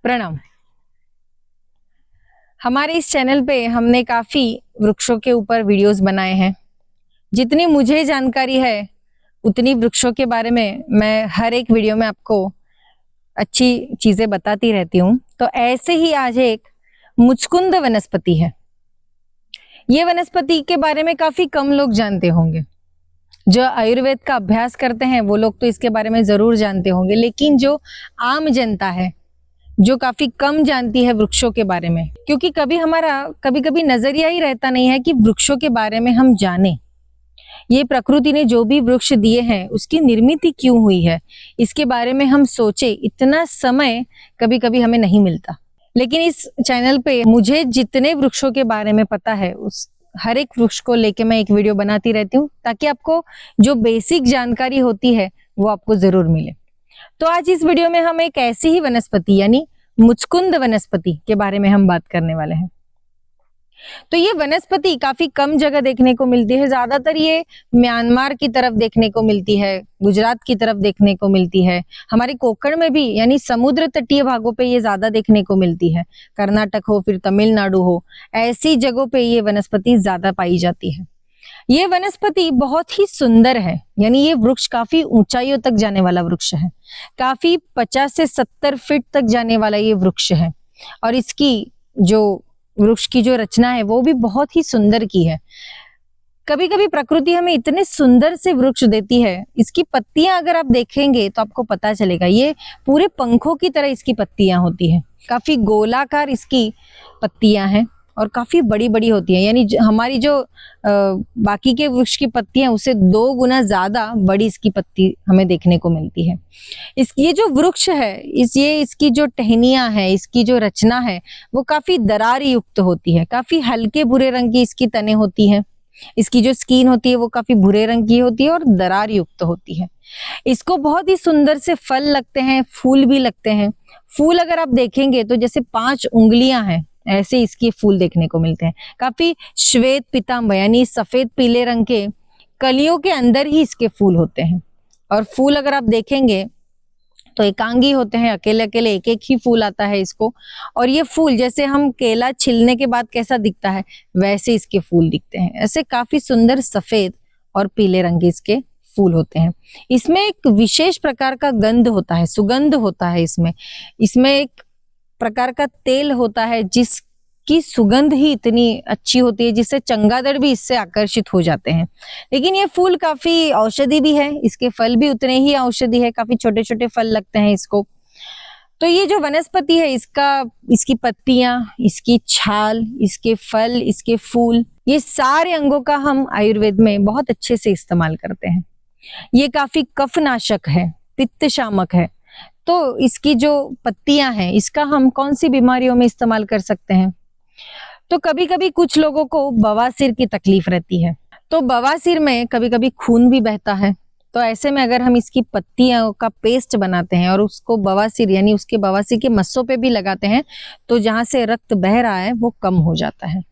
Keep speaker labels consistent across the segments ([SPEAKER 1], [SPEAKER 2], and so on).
[SPEAKER 1] प्रणाम। हमारे इस चैनल पे हमने काफी वृक्षों के ऊपर वीडियोस बनाए हैं। जितनी मुझे जानकारी है उतनी वृक्षों के बारे में मैं हर एक वीडियो में आपको अच्छी चीजें बताती रहती हूँ। तो ऐसे ही आज एक मुचकुंद वनस्पति है। ये वनस्पति के बारे में काफी कम लोग जानते होंगे। जो आयुर्वेद का अभ्यास करते हैं वो लोग तो इसके बारे में जरूर जानते होंगे, लेकिन जो आम जनता है जो काफी कम जानती है वृक्षों के बारे में, क्योंकि कभी कभी नजरिया ही रहता नहीं है कि वृक्षों के बारे में हम जाने। ये प्रकृति ने जो भी वृक्ष दिए हैं उसकी निर्मित क्यों हुई है, इसके बारे में हम सोचे, इतना समय कभी कभी हमें नहीं मिलता। लेकिन इस चैनल पे मुझे जितने वृक्षों के बारे में पता है उस हर एक वृक्ष को लेके मैं एक वीडियो बनाती रहती हूँ, ताकि आपको जो बेसिक जानकारी होती है वो आपको जरूर मिले। तो आज इस वीडियो में हम एक ऐसी ही वनस्पति यानी मुचकुंद वनस्पति के बारे में हम बात करने वाले हैं। तो ये वनस्पति काफी कम जगह देखने को मिलती है। ज्यादातर ये म्यांमार की तरफ देखने को मिलती है, गुजरात की तरफ देखने को मिलती है, हमारे कोकण में भी यानी समुद्र तटीय भागों पे ये ज्यादा देखने को मिलती है। कर्नाटक हो फिर तमिलनाडु हो, ऐसी जगहों पे ये वनस्पति ज्यादा पाई जाती है। ये वनस्पति बहुत ही सुंदर है, यानी ये वृक्ष काफी ऊंचाइयों तक जाने वाला वृक्ष है। काफी 50 से 70 फीट तक जाने वाला ये वृक्ष है। और इसकी जो वृक्ष की जो रचना है वो भी बहुत ही सुंदर की है। कभी कभी प्रकृति हमें इतने सुंदर से वृक्ष देती है, इसकी पत्तियां अगर आप देखेंगे तो आपको पता चलेगा ये पूरे पंखों की तरह इसकी पत्तियां होती हैं। काफी गोलाकार इसकी पत्तियां हैं और काफी बड़ी बड़ी होती है, यानी हमारी जो बाकी के वृक्ष की पत्तियां उससे 2 गुना ज्यादा बड़ी इसकी पत्ती हमें देखने को मिलती है। ये जो वृक्ष है इसकी जो टहनियां है, इसकी जो रचना है वो काफी दरार युक्त होती है। काफी हल्के भूरे रंग की इसकी तने होती है। इसकी जो स्किन होती है वो काफी भूरे रंग की होती है और दरार युक्त होती है। इसको बहुत ही सुंदर से फल लगते हैं, फूल भी लगते हैं। फूल अगर आप देखेंगे तो जैसे 5 उंगलियां हैं ऐसे इसके फूल देखने को मिलते हैं। काफी श्वेत पीतांबर यानी सफेद पीले रंग के कलियों के अंदर ही इसके फूल होते हैं। और फूल अगर आप देखेंगे तो एकांगी होते हैं, अकेले अकेले एक एक ही फूल आता है इसको। और ये फूल जैसे हम केला छिलने के बाद कैसा दिखता है वैसे इसके फूल दिखते हैं। ऐसे काफी सुंदर सफेद और पीले रंग के इसके फूल होते हैं। इसमें एक विशेष प्रकार का गंध होता है, सुगंध होता है इसमें एक प्रकार का तेल होता है जिसकी सुगंध ही इतनी अच्छी होती है जिससे चमगादड़ भी इससे आकर्षित हो जाते हैं। लेकिन ये फूल काफी औषधि भी है, इसके फल भी उतने ही औषधि है, काफी छोटे छोटे फल लगते हैं इसको। तो ये जो वनस्पति है इसकी पत्तियां, इसकी छाल, इसके फल, इसके फूल, ये सारे अंगों का हम आयुर्वेद में बहुत अच्छे से इस्तेमाल करते हैं। ये काफी कफनाशक है, पित्त शामक है। तो इसकी जो पत्तियां हैं इसका हम कौन सी बीमारियों में इस्तेमाल कर सकते हैं? तो कभी कभी कुछ लोगों को बवासीर की तकलीफ रहती है, तो बवासीर में कभी कभी खून भी बहता है। तो ऐसे में अगर हम इसकी पत्तियों का पेस्ट बनाते हैं और उसको बवासीर यानी उसके बवासीर के मस्सों पे भी लगाते हैं तो जहां से रक्त बह रहा है वो कम हो जाता है।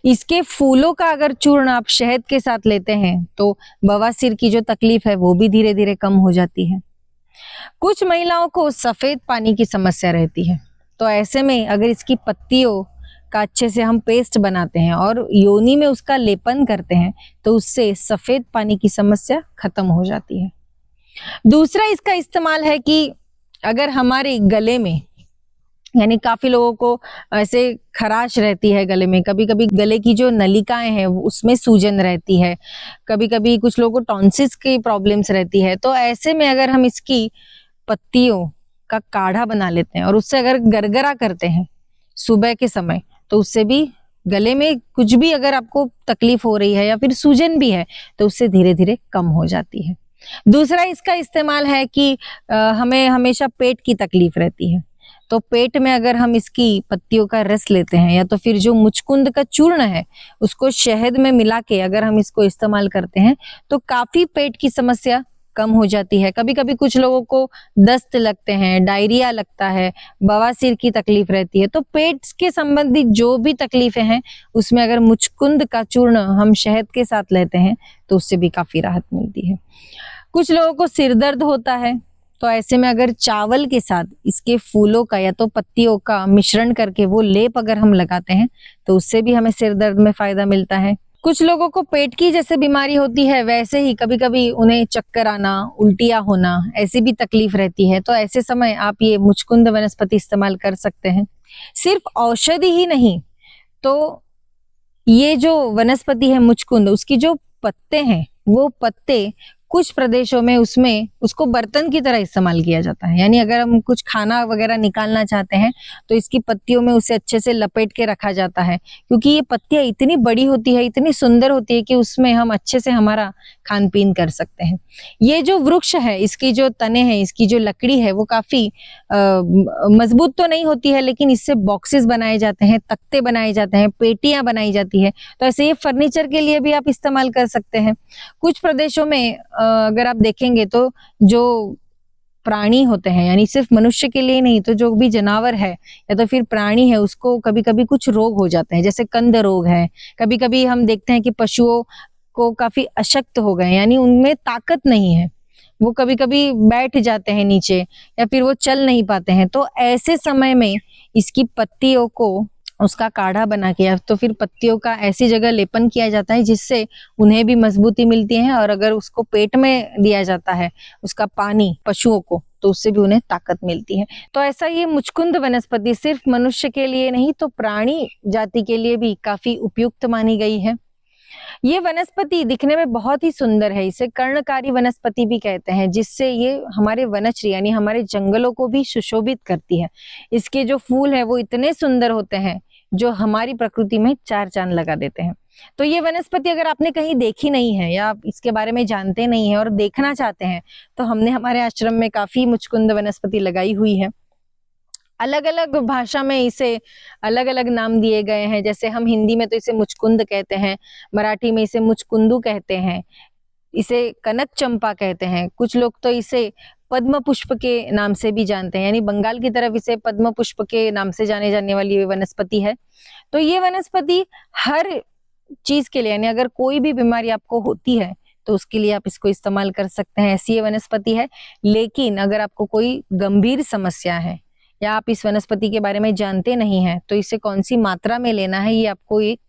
[SPEAKER 1] इसके फूलों का अगर चूर्ण आप शहद के साथ लेते हैं तो बवासीर की जो तकलीफ है वो भी धीरे धीरे कम हो जाती है। कुछ महिलाओं को सफेद पानी की समस्या रहती है, तो ऐसे में अगर इसकी पत्तियों का अच्छे से हम पेस्ट बनाते हैं और योनि में उसका लेपन करते हैं तो उससे सफेद पानी की समस्या खत्म हो जाती है। दूसरा इसका इस्तेमाल है कि अगर हमारे गले में यानी काफी लोगों को ऐसे खराश रहती है गले में, कभी कभी गले की जो नलिकाएं हैं उसमें सूजन रहती है, कभी कभी कुछ लोगों को टॉन्सिस की प्रॉब्लम्स रहती है। तो ऐसे में अगर हम इसकी पत्तियों का काढ़ा बना लेते हैं और उससे अगर गरगरा करते हैं सुबह के समय तो उससे भी गले में कुछ भी अगर आपको तकलीफ हो रही है या फिर सूजन भी है तो उससे धीरे धीरे कम हो जाती है। दूसरा इसका इस्तेमाल है कि हमें हमेशा पेट की तकलीफ रहती है, तो पेट में अगर हम इसकी पत्तियों का रस लेते हैं या तो फिर जो मुचकुंद का चूर्ण है उसको शहद में मिला के अगर हम इसको इस्तेमाल करते हैं तो काफी पेट की समस्या कम हो जाती है। कभी कभी कुछ लोगों को दस्त लगते हैं, डायरिया लगता है, बवासीर की तकलीफ रहती है। तो पेट के संबंधित जो भी तकलीफें हैं उसमें अगर मुचकुंद का चूर्ण हम शहद के साथ लेते हैं तो उससे भी काफी राहत मिलती है। कुछ लोगों को सिर दर्द होता है तो ऐसे में अगर चावल के साथ इसके फूलों का या तो पत्तियों का मिश्रण करके वो लेप अगर हम लगाते हैं तो उससे भी हमें सिर दर्द में फायदा मिलता है। कुछ लोगों को पेट की जैसे बीमारी होती है, वैसे ही कभी कभी उन्हें चक्कर आना, उल्टियां होना, ऐसी भी तकलीफ रहती है। तो ऐसे समय आप ये मुचकुंद वनस्पति इस्तेमाल कर सकते हैं। सिर्फ औषधि ही नहीं, तो ये जो वनस्पति है मुचकुंद, उसकी जो पत्ते हैं वो पत्ते कुछ प्रदेशों में उसमें उसको बर्तन की तरह इस्तेमाल किया जाता है। यानी अगर हम कुछ खाना वगैरह निकालना चाहते हैं तो इसकी पत्तियों में उसे अच्छे से लपेट के रखा जाता है, क्योंकि ये पत्तियां इतनी बड़ी होती है, इतनी सुंदर होती है कि उसमें हम अच्छे से हमारा खान पीन कर सकते हैं। ये जो वृक्ष है, इसकी जो तने हैं, इसकी जो लकड़ी है वो काफी मजबूत तो नहीं होती है, लेकिन इससे बॉक्सेस बनाए जाते हैं, तख्ते बनाए जाते हैं, पेटियां बनाई जाती है। तो ऐसे ये फर्नीचर के लिए भी आप इस्तेमाल कर सकते हैं। कुछ प्रदेशों में अगर आप देखेंगे तो जो प्राणी होते हैं, यानी सिर्फ मनुष्य के लिए नहीं, तो जो भी जानवर है या तो फिर प्राणी है, उसको कभी कभी कुछ रोग हो जाते हैं, जैसे कंद रोग है। कभी कभी हम देखते हैं कि पशुओं को काफी अशक्त हो गए, यानी उनमें ताकत नहीं है, वो कभी कभी बैठ जाते हैं नीचे या फिर वो चल नहीं पाते हैं। तो ऐसे समय में इसकी पत्तियों को उसका काढ़ा बना के या तो फिर पत्तियों का ऐसी जगह लेपन किया जाता है जिससे उन्हें भी मजबूती मिलती है, और अगर उसको पेट में दिया जाता है उसका पानी पशुओं को, तो उससे भी उन्हें ताकत मिलती है। तो ऐसा ये मुचकुंद वनस्पति सिर्फ मनुष्य के लिए नहीं, तो प्राणी जाति के लिए भी काफी उपयुक्त मानी गई है। ये वनस्पति दिखने में बहुत ही सुंदर है, इसे कर्णकारी वनस्पति भी कहते हैं, जिससे ये हमारे वनश्री यानी हमारे जंगलों को भी सुशोभित करती है। इसके जो फूल है वो इतने सुंदर होते हैं जो हमारी प्रकृति में चार चांद लगा देते हैं। तो ये वनस्पति अगर आपने कहीं देखी नहीं है या आप इसके बारे में जानते नहीं है और देखना चाहते हैं, तो हमने हमारे आश्रम में काफी मुचकुंद वनस्पति लगाई हुई है। अलग अलग भाषा में इसे अलग अलग नाम दिए गए हैं। जैसे हम हिंदी में तो इसे मुचकुंद कहते हैं, मराठी में इसे मुचकुंदू कहते हैं, इसे कनक चंपा कहते हैं। कुछ लोग तो इसे पद्म पुष्प के नाम से भी जानते हैं, यानी बंगाल की तरफ इसे पद्म पुष्प के नाम से जाने जाने वाली ये वनस्पति है। तो ये वनस्पति हर चीज के लिए, यानी अगर कोई भी बीमारी आपको होती है तो उसके लिए आप इसको इस्तेमाल कर सकते हैं, ऐसी ये वनस्पति है। लेकिन अगर आपको कोई गंभीर समस्या है या आप इस वनस्पति के बारे में जानते नहीं हैं, तो इसे कौन सी मात्रा में लेना है ये आपको एक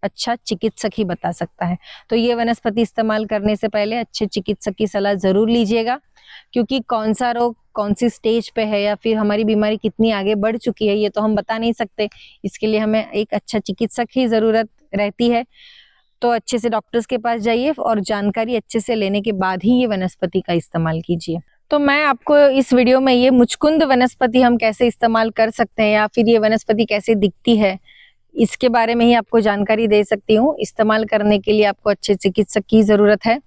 [SPEAKER 1] अच्छा चिकित्सक ही बता सकता है। तो ये वनस्पति इस्तेमाल करने से पहले अच्छे चिकित्सक की सलाह जरूर लीजिएगा, क्योंकि कौन सा रोग कौन सी स्टेज पे है या फिर हमारी बीमारी कितनी आगे बढ़ चुकी है ये तो हम बता नहीं सकते। इसके लिए हमें एक अच्छा चिकित्सक ही जरूरत रहती है। तो अच्छे से डॉक्टर्स के पास जाइए और जानकारी अच्छे से लेने के बाद ही ये वनस्पति का इस्तेमाल कीजिए। तो मैं आपको इस वीडियो में ये मुचकुंद वनस्पति हम कैसे इस्तेमाल कर सकते हैं या फिर ये वनस्पति कैसे दिखती है, इसके बारे में ही आपको जानकारी दे सकती हूँ। इस्तेमाल करने के लिए आपको अच्छे चिकित्सक की जरूरत है।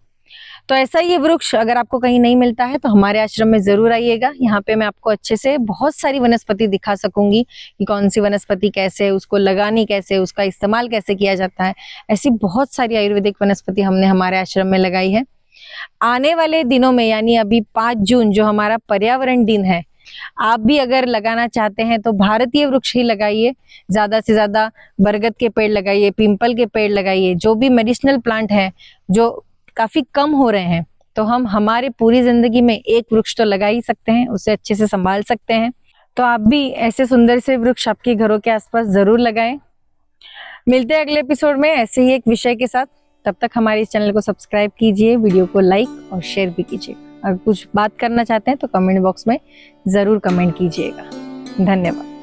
[SPEAKER 1] तो ऐसा ये वृक्ष अगर आपको कहीं नहीं मिलता है तो हमारे आश्रम में जरूर आइएगा। यहाँ पे मैं आपको अच्छे से बहुत सारी वनस्पति दिखा सकूंगी कि कौन सी वनस्पति कैसे, उसको लगानी कैसे, उसका इस्तेमाल कैसे किया जाता है। ऐसी बहुत सारी आयुर्वेदिक वनस्पति हमने हमारे आश्रम में लगाई है। आने वाले दिनों में यानी अभी 5 जून जो हमारा पर्यावरण दिन है, आप भी अगर लगाना चाहते हैं तो भारतीय वृक्ष ही लगाइए। ज्यादा से ज्यादा बरगद के पेड़ लगाइए, पीपल के पेड़ लगाइए, जो भी मेडिसिनल प्लांट है जो काफी कम हो रहे हैं। तो हम हमारे पूरी जिंदगी में एक वृक्ष तो लगा ही सकते हैं, उसे अच्छे से संभाल सकते हैं। तो आप भी ऐसे सुंदर से वृक्ष आपके घरों के आसपास जरूर लगाएं। मिलते हैं अगले एपिसोड में ऐसे ही एक विषय के साथ। तब तक हमारे इस चैनल को सब्सक्राइब कीजिए, वीडियो को लाइक और शेयर भी कीजिए। अगर कुछ बात करना चाहते हैं तो कमेंट बॉक्स में जरूर कमेंट कीजिएगा। धन्यवाद।